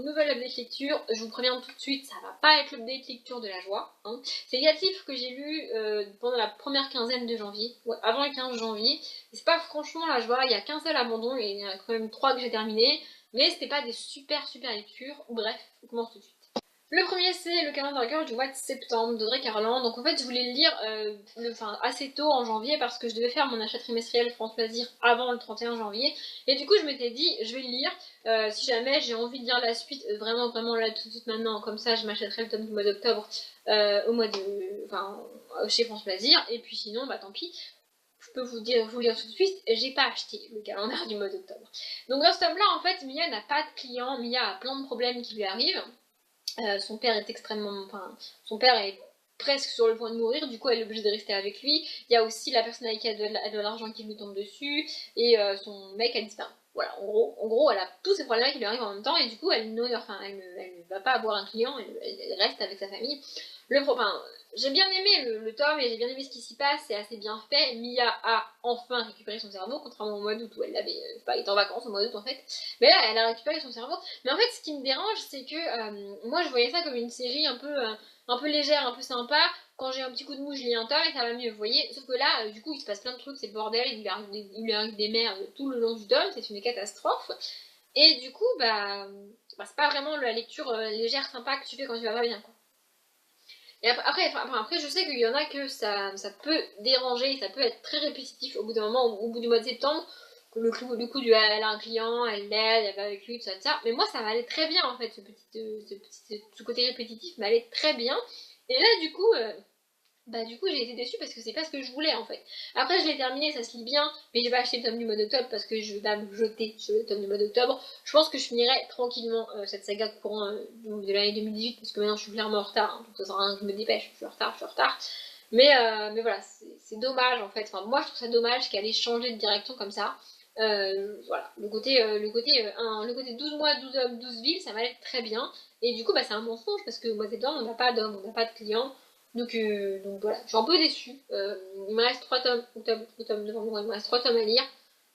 nouvel update lecture, je vous préviens tout de suite, ça va pas être l'update lecture de la joie. Hein. C'est Négatif que j'ai lu pendant la première quinzaine de janvier, ouais, avant le 15 janvier. C'est pas franchement la joie, il y a qu'un seul abandon et il y en a quand même 3 que j'ai terminé. Mais c'était pas des super lectures. Bref, on commence tout de suite. Le premier c'est le Calendar Girl du mois de septembre de Drake Harlan. Donc en fait je voulais le lire assez tôt en janvier parce que je devais faire mon achat trimestriel France Loisirs avant le 31 janvier. Et du coup je m'étais dit je vais le lire si jamais j'ai envie de lire la suite vraiment là tout de suite maintenant. Comme ça je m'achèterai le tome du mois d'octobre chez France Loisirs. Et puis sinon bah tant pis. Je peux vous lire tout de suite, j'ai pas acheté le calendrier du mois d'octobre. Donc dans ce tome là en fait Mia n'a pas de clients, Mia a plein de problèmes qui lui arrivent. Son père est son père est presque sur le point de mourir, du coup elle est obligée de rester avec lui. Il y a aussi la personne avec qui elle a de l'argent qui lui tombe dessus, et son mec a disparu. Voilà, en gros, elle a tous ces problèmes qui lui arrivent en même temps, et du coup elle ne va pas avoir un client, elle reste avec sa famille. J'ai bien aimé le tome et j'ai bien aimé ce qui s'y passe, c'est assez bien fait. Mia a enfin récupéré son cerveau, contrairement au mois d'août où elle était en vacances au mois d'août en fait. Mais là, elle a récupéré son cerveau. Mais en fait, ce qui me dérange, c'est que moi je voyais ça comme une série un peu légère, un peu sympa. Quand j'ai un petit coup de mou, je lis un tome et ça va mieux, vous voyez. Sauf que là, du coup, il se passe plein de trucs, c'est le bordel, il lui arrive des merdes tout le long du tome, c'est une catastrophe. Et du coup, c'est pas vraiment la lecture légère, sympa que tu fais quand tu vas pas bien, quoi. Et après, je sais qu'il y en a que ça peut déranger, ça peut être très répétitif au bout d'un moment, au bout du mois de septembre. Le coup elle a un client, elle l'aide, elle va avec lui, tout ça. Mais moi, ça m'allait très bien en fait, ce côté répétitif m'allait très bien. Et là, du coup j'ai été déçue parce que c'est pas ce que je voulais en fait. Après je l'ai terminé, ça se lit bien, mais j'ai pas acheté le tome du mois d'octobre parce que je vais pas me jeter sur le tome du mois d'octobre. Je pense que je finirai tranquillement cette saga courant de l'année 2018 parce que maintenant je suis clairement en retard, hein, donc ça sert à rien que je me dépêche, je suis en retard. Mais voilà, c'est dommage en fait, enfin moi je trouve ça dommage qu'elle ait changé de direction comme ça. Voilà, le côté 12 mois, 12 hommes, 12 villes, ça m'allait très bien. Et du coup c'est un mensonge parce que au mois de septembre on n'a pas d'hommes, on n'a pas de clients. Donc voilà, je suis un peu déçue. Il me reste 3 tomes, devant moi, il me reste 3 tomes à lire.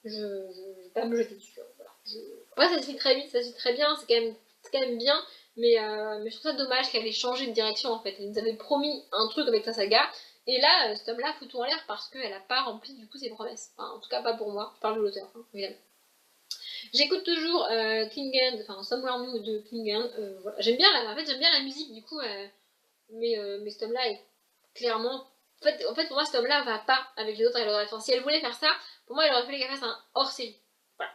Je vais pas me jeter dessus. Voilà. Après, ça se lit très vite, ça se lit très bien, c'est quand même bien, mais je trouve ça dommage qu'elle ait changé de direction en fait. Elle nous avait promis un truc avec sa saga, et là, ce tome-là fout tout en l'air parce qu'elle a pas rempli du coup ses promesses. Enfin, en tout cas, pas pour moi, je parle de l'auteur, hein, évidemment. J'écoute toujours Somewhere New de Klingen. Voilà. J'aime bien la musique du coup. Mais cet homme-là est clairement. En fait, pour moi, cet homme-là va pas avec les autres. Si elle voulait faire ça, pour moi, il aurait fallu qu'elle fasse un hors-série. Voilà.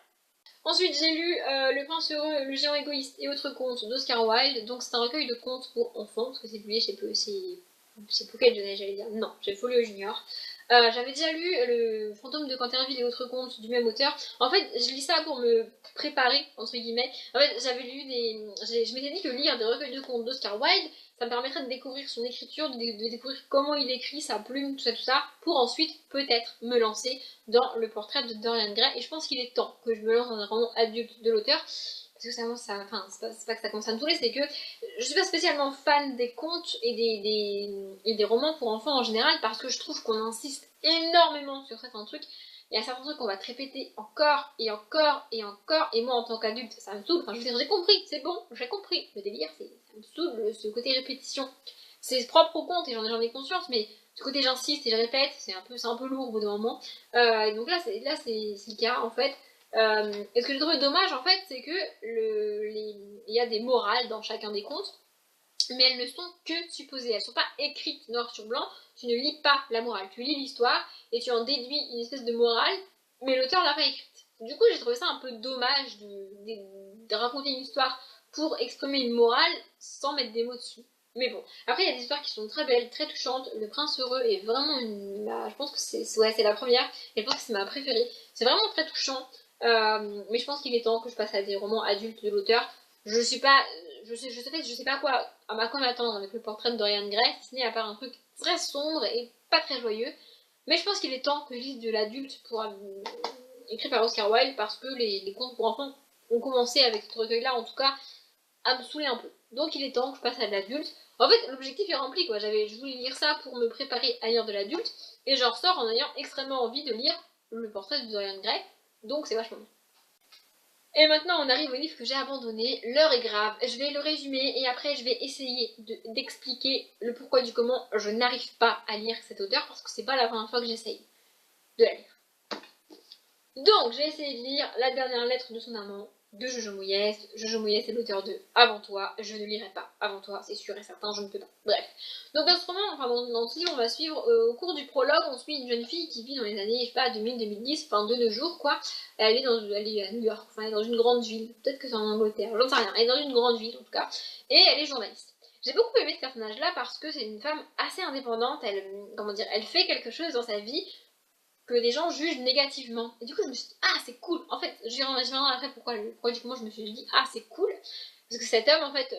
Ensuite, j'ai lu Le Prince Heureux, Le Géant Égoïste et autres contes d'Oscar Wilde. Donc, c'est un recueil de contes pour enfants, parce que c'est publié chez Pocket, j'allais dire. Non, chez Folio Junior. J'avais déjà lu Le Fantôme de Canterville et autres contes du même auteur. En fait, je lis ça pour me préparer, entre guillemets. En fait, je m'étais dit que lire des recueils de contes d'Oscar Wilde, ça me permettrait de découvrir son écriture, de découvrir comment il écrit, sa plume, tout ça, pour ensuite peut-être me lancer dans le portrait de Dorian Gray. Et je pense qu'il est temps que je me lance dans un roman adulte de l'auteur. Parce que c'est pas que ça concerne tous les, c'est que je suis pas spécialement fan des contes et des romans pour enfants en général, parce que je trouve qu'on insiste énormément sur certains trucs. Il y a certains trucs qu'on va te répéter encore et encore et encore, et moi en tant qu'adulte ça me saoule. Enfin, je veux dire, j'ai compris, c'est bon, j'ai compris. Le délire, ça me saoule, ce côté répétition. C'est propre au conte et j'en ai conscience, mais ce côté j'insiste et je répète, c'est un peu lourd au bout d'un moment. Donc là c'est le cas en fait. Et ce que j'ai trouvé dommage en fait, c'est que il y a des morales dans chacun des contes, mais elles ne sont que supposées, elles ne sont pas écrites noir sur blanc. Tu ne lis pas la morale, tu lis l'histoire et tu en déduis une espèce de morale, mais l'auteur l'a pas écrite. Du coup, j'ai trouvé ça un peu dommage de raconter une histoire pour exprimer une morale sans mettre des mots dessus. Mais bon, après il y a des histoires qui sont très belles, très touchantes. Le Prince Heureux est vraiment je pense que c'est la première, et je pense que c'est ma préférée. C'est vraiment très touchant, mais je pense qu'il est temps que je passe à des romans adultes de l'auteur. Je sais pas, je sais pas à quoi m'attendre avec le portrait de Dorian Gray, si ce n'est à part un truc très sombre et pas très joyeux. Mais je pense qu'il est temps que je lise de l'adulte écrit par Oscar Wilde, parce que les contes pour enfants ont commencé avec ce recueil-là, en tout cas, à me saouler un peu. Donc il est temps que je passe à de l'adulte. En fait, l'objectif est rempli, quoi. Je voulais lire ça pour me préparer à lire de l'adulte, et j'en ressors en ayant extrêmement envie de lire le portrait de Dorian Gray, donc c'est vachement bien. Et maintenant, on arrive au livre que j'ai abandonné. L'heure est grave. Je vais le résumer et après, je vais essayer d'expliquer le pourquoi du comment je n'arrive pas à lire cet auteur parce que c'est pas la première fois que j'essaye de la lire. Donc, j'ai essayé de lire La dernière lettre de son amant de Jojo Moyes. Jojo Moyes est l'auteur de Avant toi. Je ne lirai pas Avant toi, c'est sûr et certain, je ne peux pas. Bref. Donc, dans ce roman, enfin, dans ce livre, on va suivre, au cours du prologue, on suit une jeune fille qui vit dans les années, je sais pas, 2000-2010, enfin, de nos jours, quoi. Elle est à New York, enfin, elle est dans une grande ville. Peut-être que c'est en Angleterre, j'en sais rien. Elle est dans une grande ville, en tout cas. Et elle est journaliste. J'ai beaucoup aimé ce personnage-là parce que c'est une femme assez indépendante. Elle, comment dire, elle fait quelque chose dans sa vie que les gens jugent négativement. Et du coup, je me suis dit, ah, c'est cool. En fait, je reviendrai après pourquoi du coup, je me suis dit, ah, c'est cool. Parce que cet homme, en fait,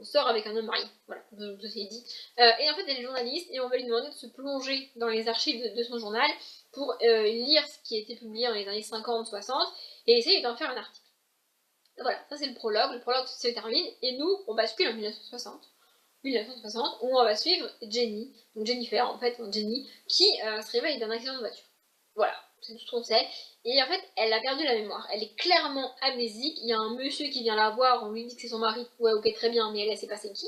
sort avec un homme marié. Voilà, je l'ai dit. Et en fait, elle est journaliste et on va lui demander de se plonger dans les archives de son journal pour lire ce qui a été publié dans les années 50-60 et essayer d'en faire un article. Voilà, ça c'est le prologue. Le prologue se termine et nous, on bascule en 1960, où on va suivre Jenny, donc Jennifer en fait, Jenny, qui se réveille d'un accident de voiture. Voilà, c'est tout ce qu'on sait. Et en fait, elle a perdu la mémoire. Elle est clairement amnésique. Il y a un monsieur qui vient la voir, on lui dit que c'est son mari. Ouais, ok, très bien, mais elle sait pas c'est qui.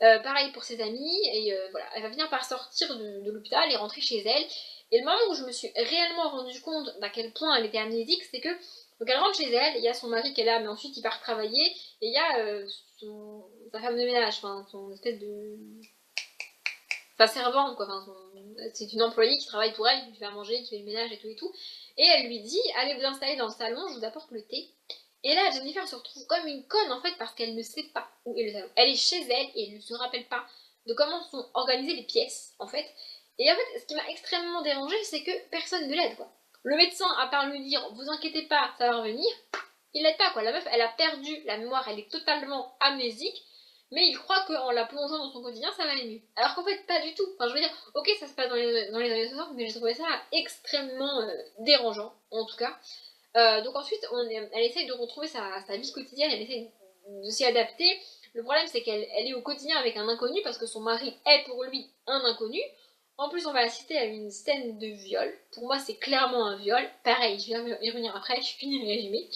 Pareil pour ses amis, et voilà, elle va finir par sortir de l'hôpital et rentrer chez elle. Et le moment où je me suis réellement rendu compte d'à quel point elle était amnésique, c'est que donc elle rentre chez elle, il y a son mari qui est là, mais ensuite il part travailler, et il y a sa femme de ménage, enfin son espèce de sa servante, quoi. Enfin, c'est une employée qui travaille pour elle, qui lui fait à manger, qui fait le ménage et tout et tout. Et elle lui dit, allez vous installer dans le salon, je vous apporte le thé. Et là, Jennifer se retrouve comme une conne en fait parce qu'elle ne sait pas où est le salon. Elle est chez elle et elle ne se rappelle pas de comment sont organisées les pièces en fait. Et en fait, ce qui m'a extrêmement dérangée, c'est que personne ne l'aide quoi. Le médecin, à part lui dire, vous inquiétez pas, ça va revenir, il l'aide pas quoi. La meuf, elle a perdu la mémoire, elle est totalement amnésique mais il croit qu'en la plongeant dans son quotidien, ça va aller mieux. Alors qu'en fait, pas du tout. Enfin, je veux dire, ok, ça se passe dans les années 60, mais j'ai trouvé ça extrêmement dérangeant, en tout cas. Donc ensuite, elle essaye de retrouver sa vie quotidienne, elle essaye de s'y adapter. Le problème, c'est qu'elle est au quotidien avec un inconnu, parce que son mari est pour lui un inconnu. En plus, on va assister à une scène de viol. Pour moi, c'est clairement un viol. Pareil, je vais y revenir après, je finis le résumé.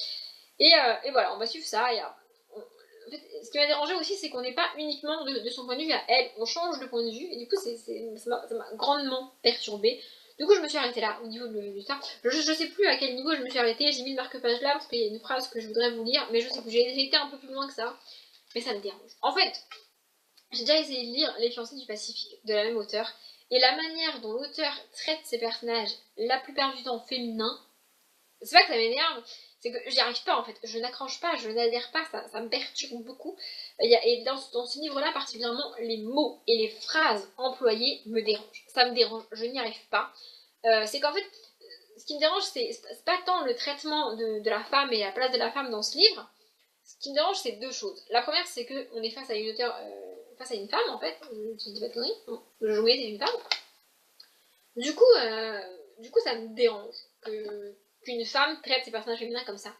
Et voilà, on va suivre ça. En fait, ce qui m'a dérangé aussi, c'est qu'on n'est pas uniquement de son point de vue à elle, on change de point de vue, et du coup, ça m'a grandement perturbée. Du coup, je me suis arrêtée là, au niveau de l'histoire. Je sais plus à quel niveau je me suis arrêtée, j'ai mis le marque-page là, parce qu'il y a une phrase que je voudrais vous lire, mais je sais plus, j'ai été un peu plus loin que ça, mais ça me dérange. En fait, j'ai déjà essayé de lire Les fiancés du Pacifique, de la même auteure, et la manière dont l'auteur traite ses personnages, la plupart du temps féminins, c'est pas que ça m'énerve, c'est que j'y arrive pas en fait, je n'accroche pas, je n'adhère pas, ça me perturbe beaucoup. Et dans ce livre-là particulièrement, les mots et les phrases employées me dérangent. Ça me dérange, je n'y arrive pas. C'est qu'en fait, ce qui me dérange, c'est pas tant le traitement de la femme et la place de la femme dans ce livre. Ce qui me dérange, c'est deux choses. La première, c'est qu'on est face à une auteure, face à une femme en fait. Je dis pas de conneries, non. Le jouet, c'est une femme. Du coup, ça me dérange qu'une femme traite ses personnages féminins comme ça.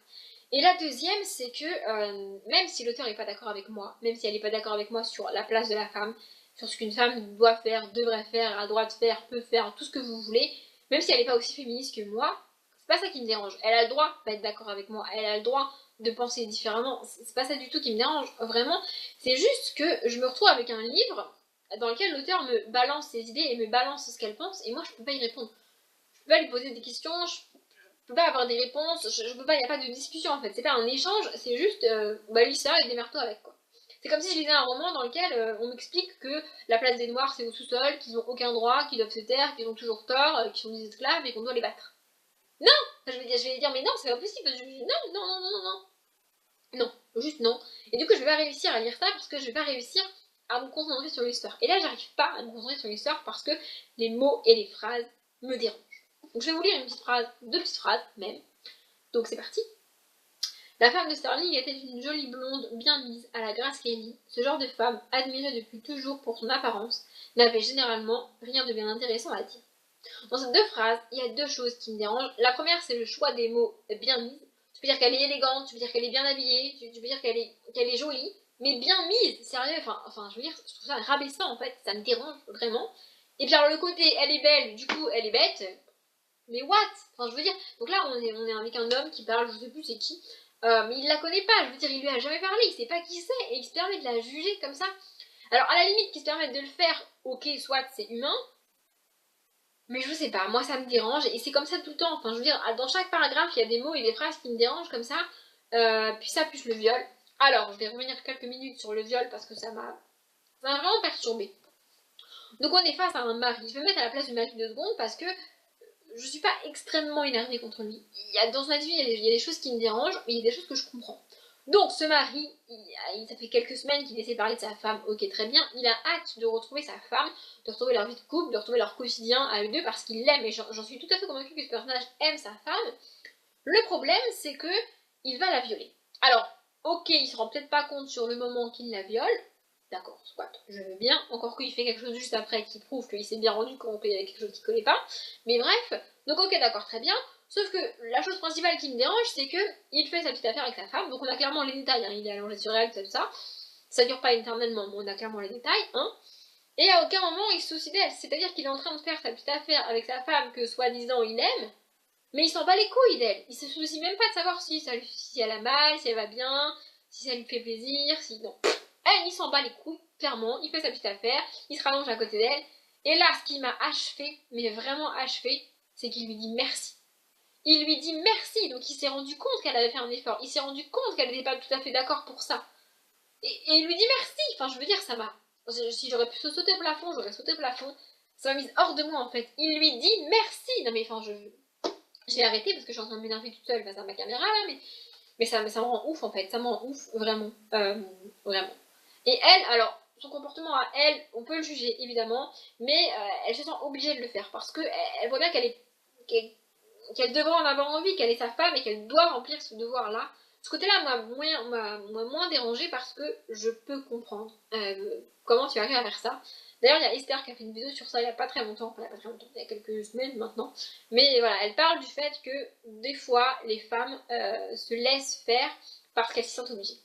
Et la deuxième, c'est que même si l'auteur n'est pas d'accord avec moi, même si elle n'est pas d'accord avec moi sur la place de la femme, sur ce qu'une femme doit faire, devrait faire, a le droit de faire, peut faire, tout ce que vous voulez, même si elle n'est pas aussi féministe que moi, c'est pas ça qui me dérange. Elle a le droit de pas être d'accord avec moi, elle a le droit de penser différemment, c'est pas ça du tout qui me dérange, vraiment. C'est juste que je me retrouve avec un livre dans lequel l'auteur me balance ses idées et me balance ce qu'elle pense, et moi je peux pas y répondre. Je peux pas lui poser des questions, je peux pas avoir des réponses, je peux pas, il n'y a pas de discussion en fait, c'est pas un échange, c'est juste, lis ça et démerde-toi avec quoi. C'est comme si je lisais un roman dans lequel on m'explique que la place des Noirs c'est au sous-sol, qu'ils ont aucun droit, qu'ils doivent se taire, qu'ils ont toujours tort, qu'ils sont des esclaves et qu'on doit les battre. Non, je vais dire mais non, c'est pas possible, non, non, non, non, non, non. Non, juste non. Et du coup, je vais pas réussir à lire ça parce que je vais pas réussir à me concentrer sur l'histoire. Et là, j'arrive pas à me concentrer sur l'histoire parce que les mots et les phrases me dérangent. Donc, je vais vous lire une petite phrase, deux petites phrases même. Donc, c'est parti. La femme de Sterling était une jolie blonde bien mise à la Grace Kelly. Ce genre de femme, admirée depuis toujours pour son apparence, n'avait généralement rien de bien intéressant à dire. Dans ces deux phrases, il y a deux choses qui me dérangent. La première, c'est le choix des mots bien mis. Tu peux dire qu'elle est élégante, tu peux dire qu'elle est bien habillée, tu peux dire qu'elle est jolie, mais bien mise, sérieux, enfin, je veux dire, je trouve ça rabaissant en fait, ça me dérange vraiment. Et puis alors le côté, elle est belle, du coup, elle est bête, mais what? Enfin, je veux dire, donc là, on est avec un homme qui parle, je sais plus c'est qui, Mais il la connaît pas, je veux dire, il lui a jamais parlé, il sait pas qui c'est, et il se permet de la juger comme ça. Alors, à la limite, qu'il se permette de le faire, ok, soit c'est humain, mais je sais pas, moi ça me dérange, et c'est comme ça tout le temps. Enfin, je veux dire, dans chaque paragraphe, il y a des mots et des phrases qui me dérangent comme ça, puis ça, plus le viol. Alors, je vais revenir quelques minutes sur le viol parce que ça m'a vraiment perturbée. Donc, on est face à un mari. Je vais me mettre à la place du mari 2 secondes parce que je suis pas extrêmement énervée contre lui. Dans son attitude, il y a des choses qui me dérangent, mais il y a des choses que je comprends. Donc ce mari, ça fait quelques semaines qu'il essaie de parler de sa femme, ok très bien, il a hâte de retrouver sa femme, de retrouver leur vie de couple, de retrouver leur quotidien à eux deux parce qu'il l'aime, et j'en suis tout à fait convaincue que ce personnage aime sa femme. Le problème, c'est que il va la violer. Alors, ok, il se rend peut-être pas compte sur le moment qu'il la viole, d'accord, soit, je veux bien, encore qu'il fait quelque chose juste après qui prouve qu'il s'est bien rendu compte qu'il y avait quelque chose qui collait pas, mais bref, donc ok d'accord, très bien, sauf que la chose principale qui me dérange, c'est que il fait sa petite affaire avec sa femme, donc on a clairement les détails, hein, il est allongé sur elle, tout ça, ça dure pas éternellement, mais on a clairement les détails, hein, et à aucun moment il se soucie d'elle, c'est-à-dire qu'il est en train de faire sa petite affaire avec sa femme que soi-disant il aime, mais il s'en bat les couilles d'elle, il se soucie même pas de savoir si elle a mal, si elle va bien, si ça lui fait plaisir, si non. Elle, il s'en bat les couilles, clairement, il fait sa petite affaire, il se rallonge à côté d'elle, et là, ce qui m'a achevé, mais vraiment achevé, c'est qu'il lui dit merci. Il lui dit merci, donc il s'est rendu compte qu'elle avait fait un effort, il s'est rendu compte qu'elle n'était pas tout à fait d'accord pour ça. Et il lui dit merci, enfin je veux dire, ça m'a... Si j'aurais pu sauter le plafond, j'aurais sauté le plafond, ça m'a mise hors de moi en fait. Il lui dit merci, non mais enfin j'ai arrêté parce que je suis en train de m'énerver toute seule face à ma caméra là, mais ça me rend ouf en fait, ça me rend ouf, vraiment, vraiment. Et elle, alors, son comportement à elle, on peut le juger évidemment, mais elle se sent obligée de le faire parce que elle voit bien qu'elle devrait en avoir envie, qu'elle est sa femme et qu'elle doit remplir ce devoir-là. Ce côté-là m'a moins dérangée parce que je peux comprendre comment tu arrives à faire ça. D'ailleurs, il y a Esther qui a fait une vidéo sur ça il n'y a pas très longtemps, il y a quelques semaines maintenant. Mais voilà, elle parle du fait que des fois, les femmes se laissent faire parce qu'elles s'y sentent obligées.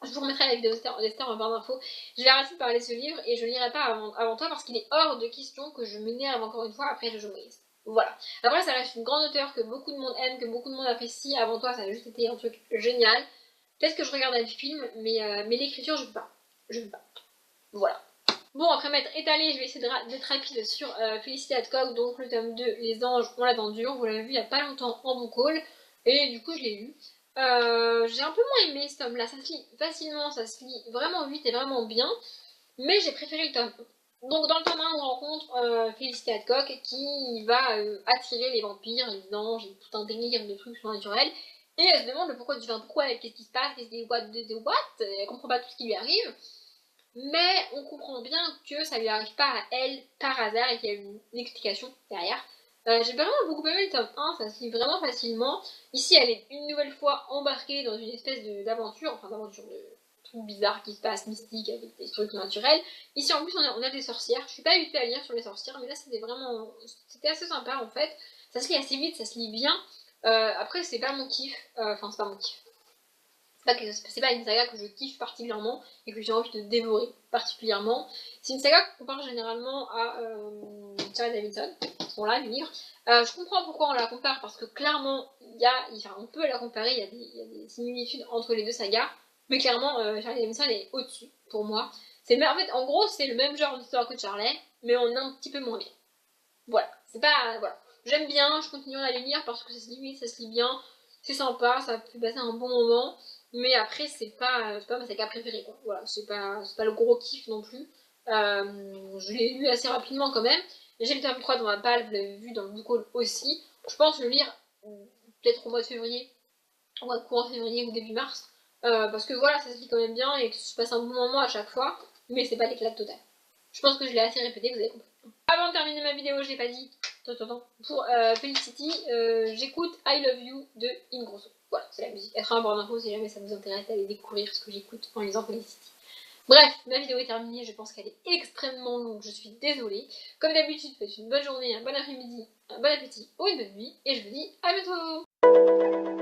Je vous remettrai la vidéo d'Esther en barre d'infos. Je vais arrêter de parler de ce livre et je ne lirai pas avant toi parce qu'il est hors de question que je m'énerve encore une fois après Jojo Moyes. Voilà. Après, ça reste une grande auteure que beaucoup de monde aime, que beaucoup de monde apprécie. Avant toi, ça a juste été un truc génial. Peut-être que je regarde le film, mais l'écriture, je peux pas. Je peux pas. Voilà. Bon, après m'être étalée, je vais essayer d'être rapide sur Felicity Hadcock, donc le tome 2, Les Anges, on l'a vendu, vous l'avez vu il y a pas longtemps en book haul, et du coup je l'ai lu. J'ai un peu moins aimé ce tome-là, ça se lit facilement, ça se lit vraiment vite et vraiment bien, mais j'ai préféré le tome 1. Donc dans le tome 1, on rencontre Felicity Hadcock qui va attirer les vampires, les anges, et tout un délire de trucs surnaturels, et elle se demande pourquoi qu'est-ce qui se passe, qu'est-ce qui what, elle comprend pas tout ce qui lui arrive. Mais on comprend bien que ça lui arrive pas à elle par hasard et qu'il y a une explication derrière. J'ai vraiment beaucoup aimé le tome 1, ça se lit vraiment facilement. Ici, elle est une nouvelle fois embarquée dans une espèce d'aventure, enfin d'aventure de trucs bizarres qui se passent, mystiques, avec des trucs naturels. Ici, en plus, on a des sorcières. Je suis pas habituée à lire sur les sorcières, mais là, c'était assez sympa en fait. Ça se lit assez vite, ça se lit bien. Après, c'est pas mon kiff. Enfin, c'est pas mon kiff. C'est pas une saga que je kiffe particulièrement et que j'ai envie de dévorer particulièrement. C'est une saga qu'on compare généralement à Charlie Davidson, sont là, les livres. Je comprends pourquoi on la compare parce que clairement, on peut la comparer, il y a des similitudes entre les deux sagas, mais clairement, Charlie Davidson est au-dessus pour moi. En fait, en gros, c'est le même genre d'histoire que Charlie, mais on est un petit peu moins bien. Voilà, c'est pas. Voilà. J'aime bien, je continue à les lire parce que ça se lit vite, ça se lit bien, c'est sympa, ça fait passer un bon moment. Mais après, c'est pas ma saga préférée, quoi. Voilà, c'est pas le gros kiff non plus. Je l'ai lu assez rapidement quand même. J'ai le tome 3 dans ma palle, vous l'avez vu dans le book haul aussi. Je pense le lire peut-être au mois de février, ou à courant février ou début mars. Parce que voilà, ça se lit quand même bien et que je passe un bon moment à chaque fois. Mais c'est pas l'éclat total. Je pense que je l'ai assez répété, vous avez compris. Avant de terminer ma vidéo, je l'ai pas dit. Pour Felicity, j'écoute I Love You de Ingrosso. Voilà, c'est la musique. Elle sera en barre d'infos si jamais ça vous intéresse d'aller découvrir ce que j'écoute en lisant Felicity. Bref, ma vidéo est terminée, je pense qu'elle est extrêmement longue, je suis désolée. Comme d'habitude, faites une bonne journée, un bon après-midi, un bon appétit ou une bonne nuit, et je vous dis à bientôt.